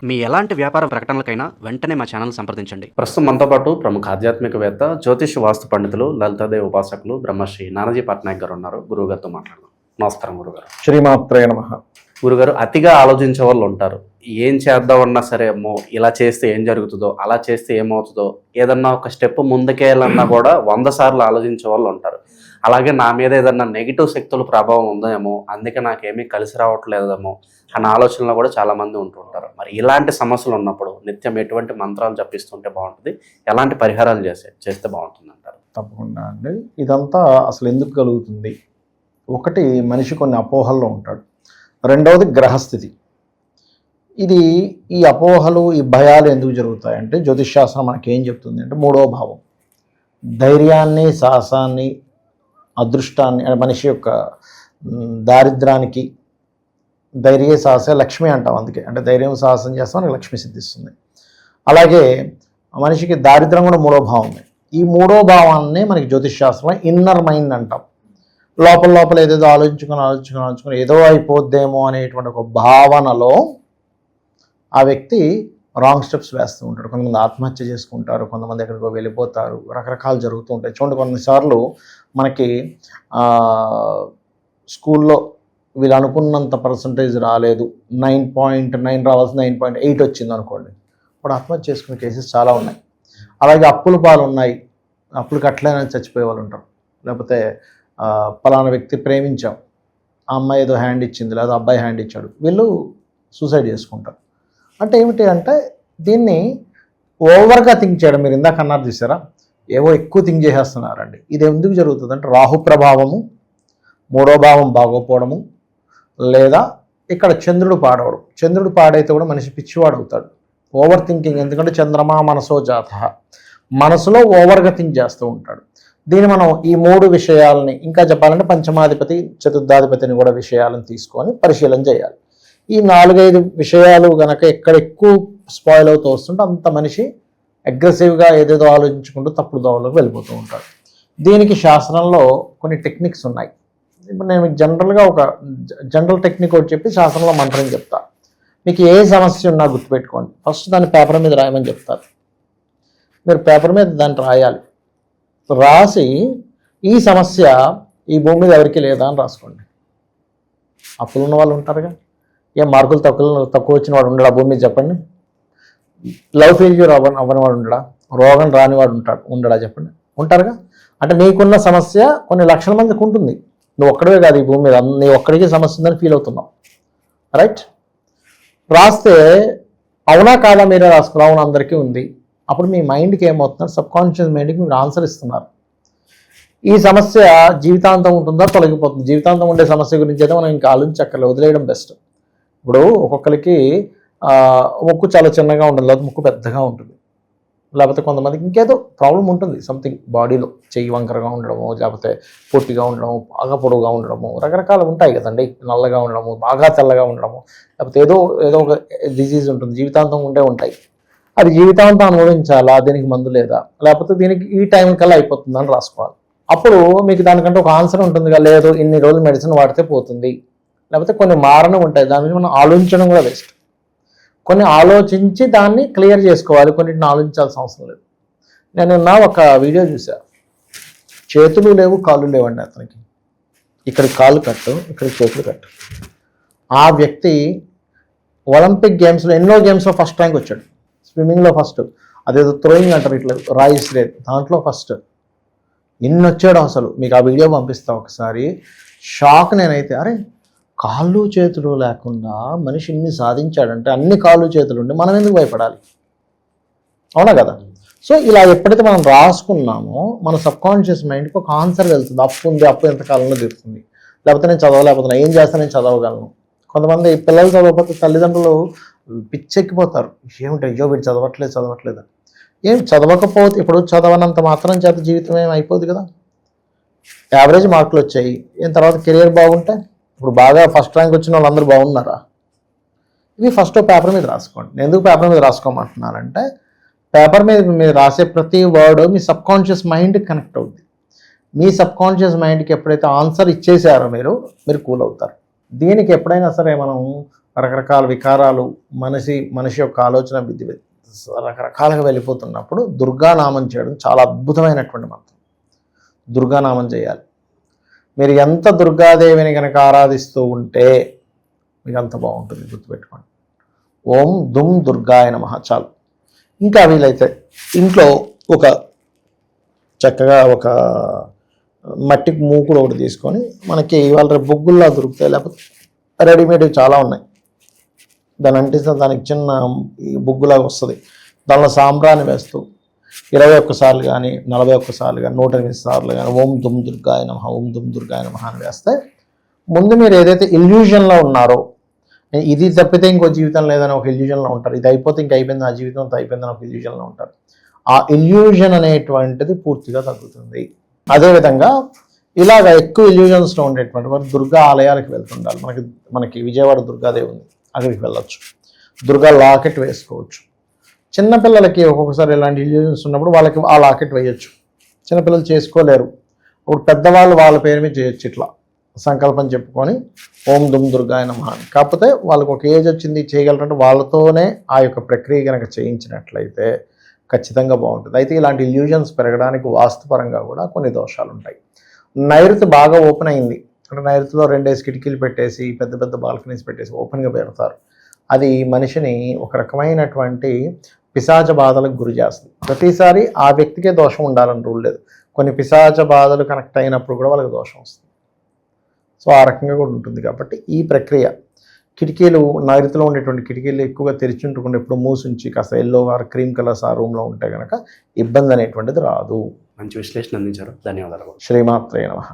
మీ ఎలాంటి వ్యాపార ప్రకటనలకైనా వెంటనే మా ఛానల్ సంప్రదించండి. ప్రస్తుతం మనతో పాటు ప్రముఖ ఆధ్యాత్మికవేత్త, జ్యోతిష వాస్తు పండితులు, లలితాదేవి ఉపాసకులు బ్రహ్మశ్రీ నానాజీ పట్నాయక్ గారు ఉన్నారు. గురువుగారితో మాట్లాడదాం. నమస్కారం గురుగారు. శ్రీమాత్రే నమః. గురుగారు, అతిగా ఆలోచించే వాళ్ళు ఉంటారు. ఏం చేద్దామన్నా సరే, అమ్మో ఇలా చేస్తే ఏం జరుగుతుందో, అలా చేస్తే ఏమవుతుందో, ఏదన్నా ఒక స్టెప్ ముందుకేయాలన్నా కూడా 100 సార్లు ఆలోచించే వాళ్ళు ఉంటారు. అలాగే నా మీద ఏదన్నా నెగిటివ్ శక్తుల ప్రభావం ఉందేమో, అందుకే నాకేమీ కలిసి రావట్లేదేమో అన్న ఆలోచనలో కూడా చాలామంది ఉంటూ ఉంటారు. మరి ఇలాంటి సమస్యలు ఉన్నప్పుడు నిత్యం ఎటువంటి మంత్రాలు జపిస్తుంటే బాగుంటుంది, ఎలాంటి పరిహారాలు చేస్తే బాగుంటుంది అంటారు? తప్పకుండా అండి. ఇదంతా అసలు ఎందుకు కలుగుతుంది? ఒకటి, మనిషి కొన్ని అపోహల్లో ఉంటాడు. రెండవది గ్రహస్థితి. ఈ అపోహలు, ఈ భయాలు ఎందుకు జరుగుతాయంటే, జ్యోతిష్శాస్త్రం మనకేం చెప్తుంది అంటే, 3వ భావం ధైర్యాన్ని, సాహసాన్ని, అదృష్టాన్ని, మనిషి యొక్క దారిద్రానికి, ధైర్య సాహస లక్ష్మి అంటాం. అందుకే అంటే ధైర్యం సాహసం చేస్తాం, మనకి లక్ష్మి సిద్ధిస్తుంది. అలాగే మనిషికి దారిద్రం కూడా 3వ భావం ఉంది. ఈ 3వ భావాన్ని మనకి జ్యోతిష్శాస్త్రంలో ఇన్నర్ మైండ్ అంటాం. లోపల ఏదేదో ఆలోచించుకొని ఏదో అయిపోద్దేమో అనేటువంటి ఒక భావనలో ఆ వ్యక్తి రాంగ్ స్టెప్స్ వేస్తూ ఉంటాడు. కొంతమంది ఆత్మహత్య చేసుకుంటారు, కొంతమంది ఎక్కడికో వెళ్ళిపోతారు, రకరకాలు జరుగుతూ ఉంటాయి. చూడండి, కొన్నిసార్లు మనకి స్కూల్లో వీళ్ళు అనుకున్నంత పర్సంటేజ్ రాలేదు, 9.9 రావాల్సి 9.8 వచ్చింది అనుకోండి, ఇప్పుడు ఆత్మహత్య చేసుకునే కేసెస్ చాలా ఉన్నాయి. అలాగే అప్పుల పాలు ఉన్నాయి, అప్పులు కట్టలేనని చచ్చిపోయే వాళ్ళు ఉంటారు. లేకపోతే పలానా వ్యక్తి ప్రేమించాం, ఆ అమ్మాయి ఏదో హ్యాండ్ ఇచ్చింది, లేదా అబ్బాయి హ్యాండ్ ఇచ్చాడు, వీళ్ళు సూసైడ్ చేసుకుంటారు. అంటే ఏమిటి అంటే, దీన్ని ఓవర్గా థింక్ చేయడం. మీరు ఇందాక అన్నారు చూసారా, ఏవో ఎక్కువ థింక్ చేసేస్తున్నారండి. ఇది ఎందుకు జరుగుతుంది అంటే, రాహు ప్రభావము, 3వ భావం బాగోపోవడము, లేదా ఇక్కడ చంద్రుడు పాడవడం. చంద్రుడు పాడైతే కూడా మనిషి పిచ్చివాడు అవుతాడు. ఓవర్ థింకింగ్, ఎందుకంటే చంద్రమా మనసో జాత, మనసులో ఓవర్గా థింక్ చేస్తూ ఉంటాడు. దీన్ని మనం ఈ 3 విషయాలని, ఇంకా చెప్పాలంటే పంచమాధిపతి, చతుర్థాధిపతిని కూడా విషయాలను తీసుకొని పరిశీలన చేయాలి. ఈ 4-5 విషయాలు కనుక ఎక్కడ ఎక్కువ స్పాయిల్ అవుతూ వస్తుంటే, అంత మనిషి అగ్రెసివ్గా ఏదేదో ఆలోచించుకుంటూ తప్పుడు దోవలోకి వెళ్ళిపోతూ ఉంటాడు. దీనికి శాస్త్రంలో కొన్ని టెక్నిక్స్ ఉన్నాయి. ఇప్పుడు నేను మీకు జనరల్గా ఒక జనరల్ టెక్నిక్ ఒకటి చెప్పి శాస్త్రంలో మంత్రం చెప్తా. మీకు ఏ సమస్య ఉన్నా గుర్తుపెట్టుకోండి, ఫస్ట్ దాన్ని పేపర్ మీద రాయమని చెప్తారు. మీరు పేపర్ మీద దాన్ని రాయాలి. రాసి ఈ సమస్య ఈ భూమి మీద ఎవరికి లేదా అని రాసుకోండి. అప్పులు ఉన్న వాళ్ళు ఉంటారుగా, ఏం మార్కులు తక్కువ వచ్చిన వాడు ఉండడా భూమి మీద? చెప్పండి. లవ్ ఫెయిల్యూర్ అవ్వని వాడు ఉండడా? రోగం రాని వాడు ఉండడా? చెప్పండి. ఉంటారుగా. అంటే నీకున్న సమస్య కొన్ని లక్షల మందికి ఉంటుంది. నువ్వు ఒక్కడివే కాదు, ఈ భూమి మీద నీ ఒక్కడికి సమస్య ఉందని ఫీల్ అవుతున్నావు. రైట్? రాస్తే అవునా కాదా మీరే రాసుకున్నా, అవును అందరికీ ఉంది. అప్పుడు మీ మైండ్కి ఏమవుతున్నారు, సబ్కాన్షియస్ మైండ్కి మీరు ఆన్సర్ ఇస్తున్నారు. ఈ సమస్య జీవితాంతం ఉంటుందా, తొలగిపోతుంది? జీవితాంతం ఉండే సమస్య గురించి అయితే మనం ఇంకా ఆలోచించక్కర్లేదు, వదిలేయడం బెస్ట్. ఇప్పుడు ఒక్కొక్కరికి ముక్కు చాలా చిన్నగా ఉంటుంది, లేకపోతే ముక్కు పెద్దగా ఉంటుంది, లేకపోతే కొంతమందికి ఇంకేదో ప్రాబ్లం ఉంటుంది, సంథింగ్ బాడీలో, చెయ్యి వంకరగా ఉండడము, లేకపోతే పొట్టిగా ఉండడము, బాగా పొడవుగా ఉండడము, రకరకాలు ఉంటాయి కదండి. నల్లగా ఉండడము, బాగా తెల్లగా ఉండడము, లేకపోతే ఏదో ఒక డిజీజ్ ఉంటుంది, జీవితాంతం ఉంటాయి. అది జీవితాంతం అనుభవించాలా, దీనికి మందు లేదా, లేకపోతే దీనికి ఈ టైం కల్లా అయిపోతుందని రాసుకోవాలి. అప్పుడు మీకు దానికంటే ఒక ఆన్సర్ ఉంటుందిగా, లేదు ఇన్ని రోజులు మెడిసిన్ వాడితే పోతుంది, లేకపోతే కొన్ని మారణం ఉంటాయి. దాని గురించి మనం ఆలోచించడం కూడా బెస్ట్. కొన్ని ఆలోచించి దాన్ని క్లియర్ చేసుకోవాలి, కొన్నిటిని ఆలోచించాల్సిన అవసరం లేదు. నేను ఒక వీడియో చూసా, చేతులు లేవు కాళ్ళు లేవండి అతనికి. ఇక్కడికి కాళ్ళు కట్టు, ఇక్కడికి చేతులు కట్టు. ఆ వ్యక్తి ఒలింపిక్ గేమ్స్లో ఎన్నో గేమ్స్లో ఫస్ట్ ర్యాంక్ వచ్చాడు. స్విమ్మింగ్లో ఫస్ట్, అదేదో థ్రోయింగ్ అంటారు, ఇట్లా రాయి రేట్, దాంట్లో ఫస్ట్. ఎన్ని వచ్చాడో అసలు. మీకు ఆ వీడియో పంపిస్తా ఒకసారి. షాక్ నేనైతే. అరే, కాళ్ళు చేతులు లేకుండా మనిషి ఇన్ని సాధించాడంటే, అన్ని కాళ్ళు చేతులు ఉండి మనం ఎందుకు భయపడాలి? అవునా కదా? సో ఇలా ఎప్పుడైతే మనం రాసుకున్నామో మన సబ్కాన్షియస్ మైండ్కి ఒక ఆన్సర్ వెళ్తుంది. అప్పు ఉంది, అప్పు ఎంతకాలంలో తీరుతుంది, లేకపోతే నేను చదవలేకపోతున్నా, ఏం చేస్తా నేను చదవగలను. కొంతమంది పిల్లలు చదవకపోతే తల్లిదండ్రులు పిచ్చెక్కిపోతారు. ఏమిటి, అయ్యో వీడు చదవట్లేదు. ఏం చదవకపోతే, ఇప్పుడు చదవనంత మాత్రం చేత జీవితం ఏం అయిపోదు కదా. యావరేజ్ మార్కులు వచ్చాయి, ఏం తర్వాత కెరియర్ బాగుంటే, ఇప్పుడు బాగా ఫస్ట్ ర్యాంక్ వచ్చిన వాళ్ళందరూ బాగున్నారా? ఇవి ఫస్ట్ పేపర్ మీద రాసుకోండి. నేను ఎందుకు పేపర్ మీద రాసుకోమంటున్నానంటే, పేపర్ మీద మీరు రాసే ప్రతి వర్డ్ మీ సబ్కాన్షియస్ మైండ్కి కనెక్ట్ అవుతుంది. మీ సబ్కాన్షియస్ మైండ్కి ఎప్పుడైతే ఆన్సర్ ఇచ్చేసారో మీరు కూల్ అవుతారు. దీనికి ఎప్పుడైనా సరే మనం రకరకాల వికారాలు మనిషి యొక్క ఆలోచన బుద్ధి రకరకాలుగా వెళ్ళిపోతున్నప్పుడు దుర్గానామం చేయడం చాలా అద్భుతమైనటువంటి మంత్రం. దుర్గానామం చేయాలి. మీరు ఎంత దుర్గాదేవిని కనుక ఆరాధిస్తూ ఉంటే మీకు అంత బాగుంటుంది, గుర్తుపెట్టుకోండి. ఓం దుమ్ దుర్గాయ నమః చాలు. ఇంకా వీలైతే ఇంట్లో చక్కగా ఒక మట్టి మూకుడు ఒకటి తీసుకొని, మనకి ఇవాళ రేపు బొగ్గుల్లా దొరుకుతాయి, లేకపోతే రెడీమేడ్ చాలా ఉన్నాయి, దాన్ని అంటిస్తే దానికి చిన్న ఈ బొగ్గులాగా వస్తుంది. దానిలో సాంబ్రాన్ని వేస్తూ 21 సార్లు కానీ 41 సార్లు కానీ 108 సార్లు కానీ ఓం దుమ్ దుర్గాయ నమః ఓం దుమ్ దుర్గాయ నమః అని వేస్తే, ముందు మీరు ఏదైతే ఇల్యూజన్లో ఉన్నారో, ఇది తప్పితే ఇంకో జీవితం లేదని ఒక ఇల్యూజన్లో ఉంటారు, ఇది అయిపోతే ఇంక అయిపోయింది నా జీవితం అంతా అయిపోయిందని ఒక ఇల్యూజన్లో ఉంటారు. ఆ ఇల్యూజన్ అనేటువంటిది పూర్తిగా తగ్గుతుంది. అదేవిధంగా ఇలాగ ఎక్కువ ఇల్యూజన్స్లో ఉండేటువంటి వారు దుర్గా ఆలయాలకు వెళ్తుండాలి. మనకి విజయవాడ దుర్గాదేవి ఉంది, అక్కడికి వెళ్ళొచ్చు. దుర్గా లాకెట్ వేసుకోవచ్చు. చిన్నపిల్లలకి ఒక్కొక్కసారి ఇలాంటి ఇల్యూజన్స్ ఉన్నప్పుడు వాళ్ళకి ఆ లాకెట్ వేయచ్చు. చిన్నపిల్లలు చేసుకోలేరు, ఇప్పుడు పెద్దవాళ్ళు వాళ్ళ పేరు మీద చేయొచ్చు. ఇట్లా సంకల్పం చెప్పుకొని ఓం దుమ్ దుర్గాయ నమః. కాకపోతే వాళ్ళకి ఒక ఏజ్ వచ్చింది చేయగలరంటే వాళ్ళతోనే ఆ యొక్క ప్రక్రియ కనుక చేయించినట్లయితే ఖచ్చితంగా బాగుంటుంది. అయితే ఇలాంటి ఇల్యూజన్స్ పెరగడానికి వాస్తుపరంగా కూడా కొన్ని దోషాలు ఉంటాయి. నైరుతి బాగా ఓపెన్ అయింది అంటే నైరుతిలో 2 కిటికీలు పెట్టేసి పెద్ద పెద్ద బాల్కనీస్ పెట్టేసి ఓపెన్గా పెడతారు. అది మనిషిని ఒక రకమైనటువంటి పిశాచ బాధలకు గురి చేస్తుంది. ప్రతిసారి ఆ వ్యక్తికే దోషం ఉండాలని రూల్ లేదు. కొన్ని పిశాచ బాధలు కనెక్ట్ అయినప్పుడు కూడా వాళ్ళకి దోషం వస్తుంది. సో ఆ రకంగా కూడా ఉంటుంది. కాబట్టి ఈ ప్రక్రియ కిటికీలు నైరుతిలో ఉండేటువంటి కిటికీలు ఎక్కువగా తెరిచి ఉంటకుండా ఎప్పుడు మూసించి కాస్త ఎల్లో ఆర్ క్రీమ్ కలర్స్ ఆ రూమ్లో ఉంటే కనుక ఇబ్బంది అనేటువంటిది రాదు. మంచి విశ్లేషణ అందించారు, ధన్యవాదాలు. శ్రీమాత్రే నమః.